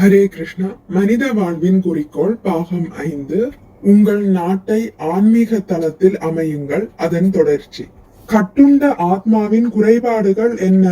ஹரே கிருஷ்ணா. மனித வாழ்வின் குறிக்கோள் பாகம் 5. உங்கள் நாட்டை ஆன்மீக தளத்தில் அமையுங்கள். அதன் தொடர்ச்சி. கட்டுண்ட ஆத்மாவின் குறைபாடுகள் என்ன?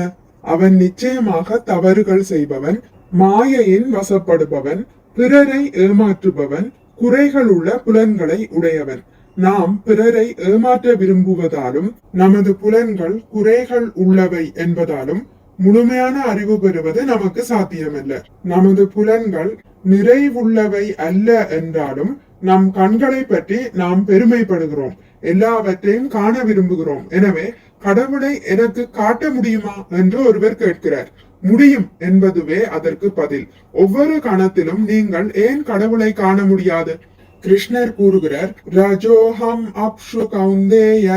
அவன் நிச்சயமாக தவறுகள் செய்பவன், மாயையின் வசப்படுபவன், பிறரை ஏமாற்றுபவன், குறைகள் உள்ள புலன்களை உடையவன். நாம் பிறரை ஏமாற்ற விரும்புவதாலும் நமது புலன்கள் குறைகள் உள்ளவை என்பதாலும் முழுமையான அறிவு பெறுவது நமக்கு சாத்தியமல்ல. நமது புலன்கள் நிறைவுள்ளவை அல்ல என்றாலும் நம் கண்களை பற்றி நாம் பெருமைப்படுகிறோம், எல்லாவற்றையும் காண விரும்புகிறோம். எனவே கடவுளை எனக்கு காட்ட முடியுமா என்று ஒருவர் கேட்கிறார். முடியும் என்பதுவே அதற்கு பதில். ஒவ்வொரு கணத்திலும் நீங்கள் ஏன் கடவுளை காண முடியாது? கிருஷ்ணர் கூறுகிறார், ரஜோஹம் அப்ஷு கௌந்தேய,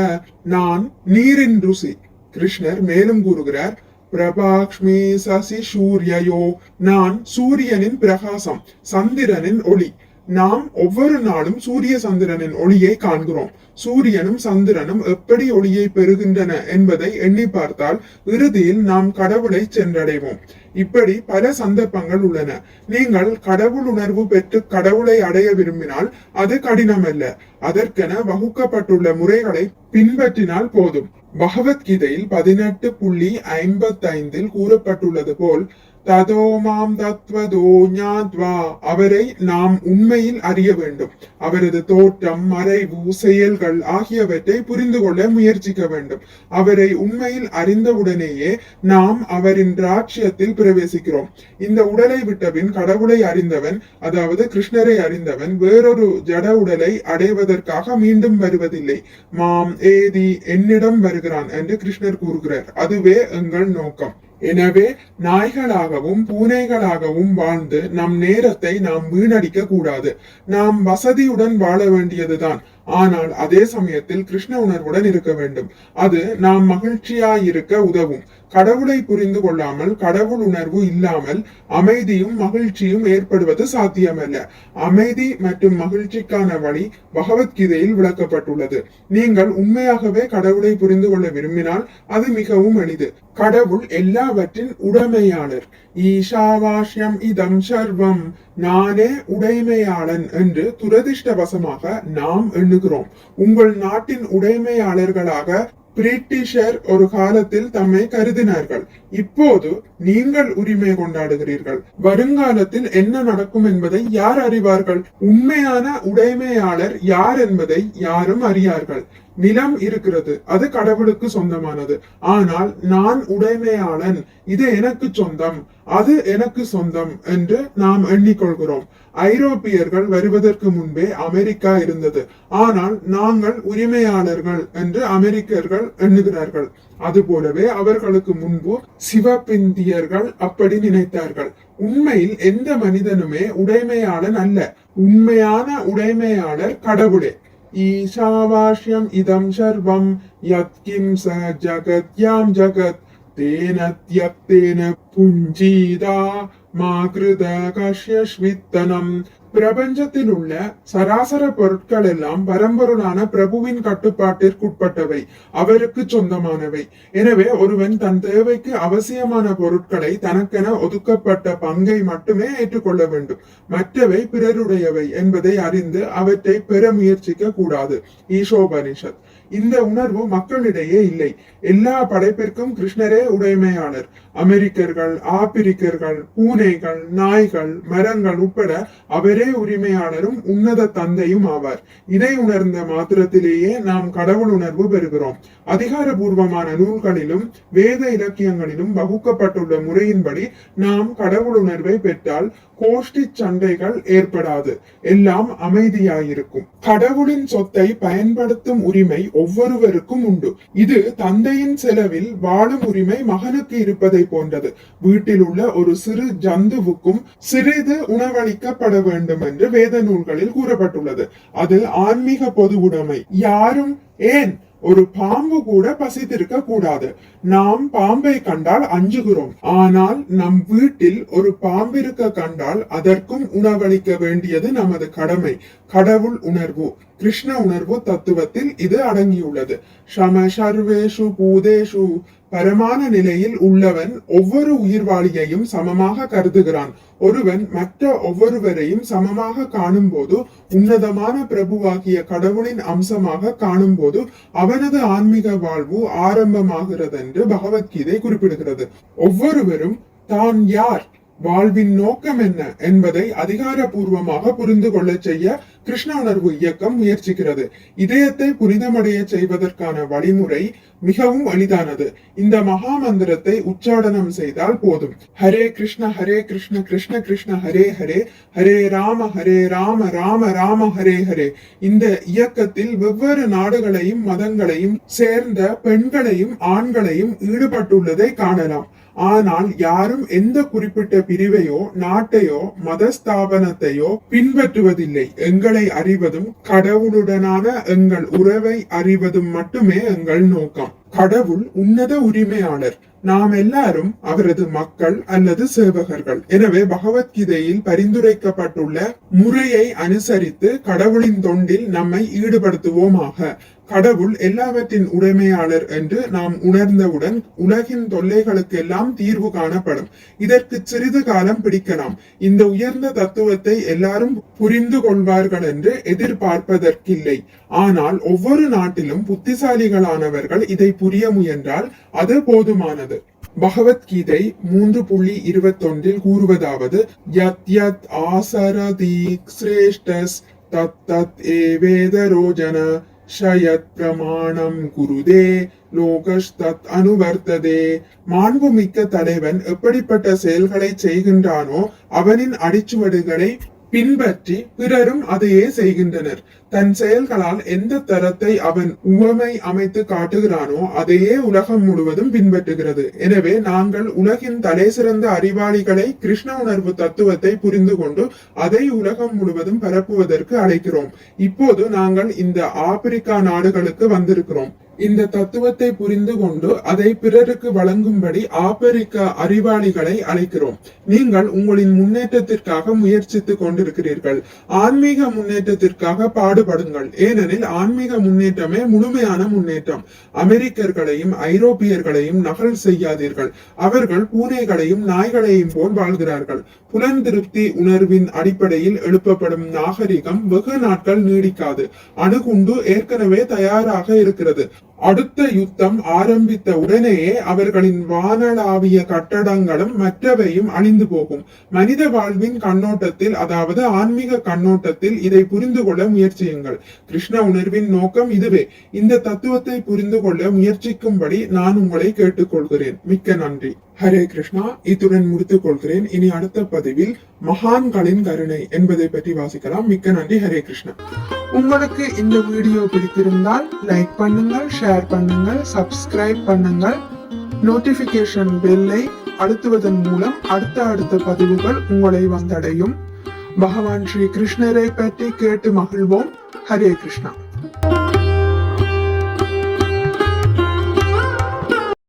நான் நீரின் ருசி. கிருஷ்ணர் மேலும் கூறுகிறார், பிரபாக்ஷ்மி சசி சூரியயோ, நான் சூரியனின் பிரகாசம், சந்திரனின் ஒளி. நாம் ஒவ்வொரு நாளும் சூரிய சந்திரனின் ஒளியை காண்கிறோம். சூரியனும் சந்திரனும் எப்படி ஒளியை பெறுகின்றன என்பதை எண்ணி பார்த்தால் இறுதியில் நாம் கடவுளை சென்றடைவோம். இப்படி பல சந்தர்ப்பங்கள் உள்ளன. நீங்கள் கடவுள் உணர்வு பெற்று கடவுளை அடைய விரும்பினால் அது கடினமல்ல. அதற்கென வகுக்கப்பட்டுள்ள முறைகளை பின்பற்றினால் போதும். பகவத்கீதையில் 18.55 கூறப்பட்டுள்ளது போல், ததோமாம் தத்வதோ ஞாத்வா, அவரை நாம் உண்மையில் அறிய வேண்டும். அவரது தோற்றம், மறைவு, செயல்கள் ஆகியவற்றை புரிந்து கொள்ள முயற்சிக்க வேண்டும். அவரை உண்மையில் அறிந்தவுடனேயே நாம் அவரின் ராஜ்யத்தில் பிரவேசிக்கிறோம். இந்த உடலை விட்டபின் கடவுளை அறிந்தவன், அதாவது கிருஷ்ணரை அறிந்தவன், வேறொரு ஜட உடலை அடைவதற்காக மீண்டும் வருவதில்லை. மாம் ஏதி, என்னிடம் வருகிறான் என்று கிருஷ்ணர் கூறுகிறார். அதுவே எங்கள் நோக்கம். எனவே நாய்களாகவும் பூனைகளாகவும் வாழ்ந்து நம் நேரத்தை நாம் வீணடிக்க கூடாது. நாம் வசதியுடன் வாழ வேண்டியதுதான். ஆனால் அதே சமயத்தில் கிருஷ்ண உணர்வுடன் இருக்க வேண்டும். அது நாம் மகிழ்ச்சியாயிருக்க உதவும். கடவுளை புரிந்து கொள்ளாமல், கடவுள் உணர்வு இல்லாமல் அமைதியும் மகிழ்ச்சியும் ஏற்படுவது சாத்தியமல்ல. அமைதி மற்றும் மகிழ்ச்சிக்கான வழி பகவத்கீதையில் விளக்கப்பட்டுள்ளது. நீங்கள் உண்மையாகவே கடவுளை புரிந்து கொள்ள விரும்பினால் அது மிகவும் எளிது. கடவுள் எல்லாவற்றின் உடைமையாளர். ஈஷாவாஸ்யம் இதம் சர்வம், நானே உடைமையாளன் என்று துரதிர்ஷ்டவசமாக நாம் எண்ணுகிறோம். உங்கள் நாட்டின் உடைமையாளர்களாக பிரிட்டிஷர் ஒரு காலத்தில் தம்மை கருதினார்கள். இப்போது நீங்கள் உரிமை கொண்டாடுகிறீர்கள். வருங்காலத்தில் என்ன நடக்கும் என்பதை யார் அறிவார்கள்? உண்மையான உடைமையாளர் யார் என்பதை யாரும் அறியார்கள். நிலம் இருக்கிறது, அது கடவுளுக்கு சொந்தமானது. ஆனால் நான் உடைமையாளன், இது எனக்கு சொந்தம், அது எனக்கு சொந்தம் என்று நாம் எண்ணிக்கொள்கிறோம். ஐரோப்பியர்கள் வருவதற்கு முன்பே அமெரிக்கா இருந்தது. ஆனால் நாங்கள் உரிமையாளர்கள் என்று அமெரிக்கர்கள் எண்ணுகிறார்கள். அதுபோலவே அவர்களுக்கு முன்பு சிவப்பிந்தியர்கள் அப்படி நினைத்தார்கள். உண்மையில் எந்த மனிதனுமே உடைமையாளன் அல்ல. உண்மையான உடைமையாளர் கடவுளே. ஈஷாவாஸ்யம் இதம் சர்வம் யத்கிம் ச ஜகத்யாம் ஜகத் தேன த்யக்தேன புஞ்சீதா மாக்ருத கஷ்யஸ்வித்தனம். பிரபஞ்சத்தில் உள்ள சராசர பொருட்கள் எல்லாம் பரம்பொருளான பிரபுவின் கட்டுப்பாட்டிற்குட்பட்டவை, அவருக்கு சொந்தமானவை. எனவே ஒருவன் தன் தேவைக்கு அவசியமான பொருட்களை தனக்கென ஒதுக்கப்பட்ட பங்கை மட்டுமே ஏற்றுக்கொள்ள வேண்டும். மற்றவை பிறருடையவை என்பதை அறிந்து அவற்றை பெற முயற்சிக்க கூடாது. ஈஷோபனிஷத். இந்த உணர்வு மக்களிடையே இல்லை. எல்லா படைப்பிற்கும் கிருஷ்ணரே உடைமையாளர். அமெரிக்கர்கள், ஆப்பிரிக்கர்கள், பூனைகள், நாய்கள், மரங்கள் உட்பட அவரே உரிமையாளரும் உன்னத தந்தையும் ஆவார். இதை உணர்ந்த மாத்திரத்திலேயே நாம் கடவுள் உணர்வு பெறுகிறோம். அதிகாரபூர்வமான நூல்களிலும் வேத இலக்கியங்களிலும் வகுக்கப்பட்டுள்ள முறையின்படி நாம் கடவுள் உணர்வை பெற்றால் கோஷ்டி சண்டைகள் ஏற்படாது. எல்லாம் அமைதியாயிருக்கும். கடவுளின் சொத்தை பயன்படுத்தும் உரிமை ஒவ்வொருவருக்கும் உண்டு. இது தந்தையின் செலவில் வாழும் உரிமை மகனுக்கு இருப்பதை போன்றது. வீட்டில் உள்ள ஒரு சிறு ஜந்துவுக்கும் சிறிது உணவளிக்கப்பட வேண்டும் என்று வேத நூல்களில் கூறப்பட்டுள்ளது. அது ஆன்மீக பொது உடைமை. யாரும், ஏன் ஒரு பாம்பு கூட பசித்திருக்க கூடாது. நாம் பாம்பை கண்டால் அஞ்சுகிறோம். ஆனால் நம் வீட்டில் ஒரு பாம்பிருக்க கண்டால் அதற்கும் உணவளிக்க வேண்டியது நமது கடமை. கடவுள் உணர்வு, கிருஷ்ண உணர்வு தத்துவத்தில் இது அடங்கியுள்ளது. சம சர்வேஷு பூதேஷு பரமான நிலையில் உள்ளவன் ஒவ்வொரு உயிர்வாளியையும் சமமாக கருதுகிறான். ஒருவன் மற்ற ஒவ்வொருவரையும் சமமாக காணும் போது, உன்னதமான பிரபுவாகிய கடவுளின் அம்சமாக காணும் போது அவனது ஆன்மீக வாழ்வு ஆரம்பமாகிறது என்று பகவத்கீதை குறிப்பிடுகிறது. ஒவ்வொருவரும் தான் யார், வாழ்வின் நோக்கம் என்ன என்பதை அதிகாரப்பூர்வமாக புரிந்து கொள்ள செய்ய கிருஷ்ண உணர்வு இயக்கம் முயற்சிக்கிறது. இதயத்தை புனிதமடைய செய்வதற்கான வழிமுறை மிகவும் எளிதானது. இந்த மகா மந்திரத்தை உச்சாடனம் செய்தால் போதும். ஹரே கிருஷ்ண கிருஷ்ண கிருஷ்ண ஹரே ஹரே, ஹரே ராம ராம ராம ஹரே ஹரே. இந்த இயக்கத்தில் வெவ்வேறு நாடுகளையும் மதங்களையும் சேர்ந்த பெண்களையும் ஆண்களையும் ஈடுபட்டுள்ளதை காணலாம். ஆனால் யாரும் எந்த குறிப்பிட்ட பிரிவையோ நாட்டையோ மதஸ்தாபனத்தையோ பின்பற்றுவதில்லை. எங்களை அறிவதும் கடவுளுடனான எங்கள் உறவை அறிவதும் மட்டுமே எங்கள் நோக்கம். கடவுள் உன்னத உரிமையாளர். நாம் எல்லாரும் அவரது மக்கள் அல்லது சேவகர்கள். எனவே பகவத்கீதையில் பரிந்துரைக்கப்பட்டுள்ள முறையை அனுசரித்து கடவுளின் தொண்டில் நம்மை ஈடுபடுத்துவோமாக. கடவுள் எல்லாவற்றின் உரிமையாளர் என்று நாம் உணர்ந்தவுடன் உலகின் தொல்லைகளுக்கு எல்லாம் தீர்வு காணப்படும். இதற்கு சிறிது காலம் பிடிக்கலாம். இந்த உயர்ந்த தத்துவத்தை எல்லாரும் புரிந்து கொள்வார்கள் என்று எதிர்பார்ப்பதற்கில்லை. ஆனால் ஒவ்வொரு நாட்டிலும் புத்திசாலிகளானவர்கள் இதை புரிய முயன்றால் அது போதுமானது. பகவத்கீதை 3.21 கூறுவதாவது, யத் யத் ஆசரதி ஸ்ரேஷ்டஸ் தத் தத் ஏவேதரோ ஜன ஷயத் பிரமாணம் குருதே லோகஷ் தத் அனுவர்த்ததே. மாண்புமிக்க தலைவன் எப்படிப்பட்ட செயல்களை செய்கின்றானோ அவனின் அடிச்சுவடுகளை பின்பற்றி பிறரும் அதையே செய்கின்றனர். தன் செயல்களால் எந்த தரத்தை அவன் உவமை அமைத்து காட்டுகிறானோ அதையே உலகம் முழுவதும் பின்பற்றுகிறது. எனவே நாங்கள் உலகின் தலை சிறந்த அறிவாளிகளை கிருஷ்ண உணர்வு தத்துவத்தை புரிந்து கொண்டு அதை உலகம் முழுவதும் பரப்புவதற்கு அழைக்கிறோம். இப்போது நாங்கள் இந்த ஆப்பிரிக்கா நாடுகளுக்கு வந்திருக்கிறோம். இந்த தத்துவத்தை புரிந்து கொண்டு அதை பிறருக்கு வழங்கும்படி ஆப்பிரிக்க அறிவாளிகளை அழைக்கிறோம். நீங்கள் உங்களின் முன்னேற்றத்திற்காக முயற்சித்துக் கொண்டிருக்கிறீர்கள். ஆன்மீக முன்னேற்றத்திற்காக பாடுபடுங்கள். ஏனெனில் ஆன்மீக முன்னேற்றமே முழுமையான முன்னேற்றம். அமெரிக்கர்களையும் ஐரோப்பியர்களையும் நகல் செய்யாதீர்கள். அவர்கள் பூனைகளையும் நாய்களையும் போல் வாழ்கிறார்கள். புலன் திருப்தி உணர்வின் அடிப்படையில் எழுப்பப்படும் நாகரிகம் வெகு நாட்கள் நீடிக்காது. அணுகுண்டு ஏற்கனவே தயாராக இருக்கிறது. அடுத்த யுத்தம் ஆரம்பித்த உடனேயே அவர்களின் வானளாவிய கட்டடங்களும் மற்றவையும் அழிந்து போகும். மனித வாழ்வின் கண்ணோட்டத்தில், அதாவது ஆன்மீக கண்ணோட்டத்தில் இதை புரிந்து கொள்ள முயற்சியுங்கள். கிருஷ்ண உணர்வின் நோக்கம் இதுவே. இந்த தத்துவத்தை புரிந்து கொள்ள முயற்சிக்கும்படி நான் உங்களை கேட்டுக்கொள்கிறேன். மிக்க நன்றி. ஹரே கிருஷ்ணா. இத்துடன் முடித்துக் கொள்கிறேன். இனி அடுத்த பதிவில் மகான்களின் கருணை என்பதை பற்றி வாசிக்கலாம். மிக்க நன்றி. ஹரே கிருஷ்ணா. உங்களுக்கு இந்த வீடியோ பிடித்திருந்தால் லைக் பண்ணுங்கள், ஷேர் பண்ணுங்கள், சப்ஸ்கிரைப் பண்ணுங்கள். நோட்டிபிகேஷன் பெல்லை அழுத்துவதன் மூலம் அடுத்த பதிவுகள் உங்களை வந்தடையும். பகவான் ஸ்ரீ கிருஷ்ணரை பற்றி கேட்டு மகிழ்வோம். ஹரே கிருஷ்ணா.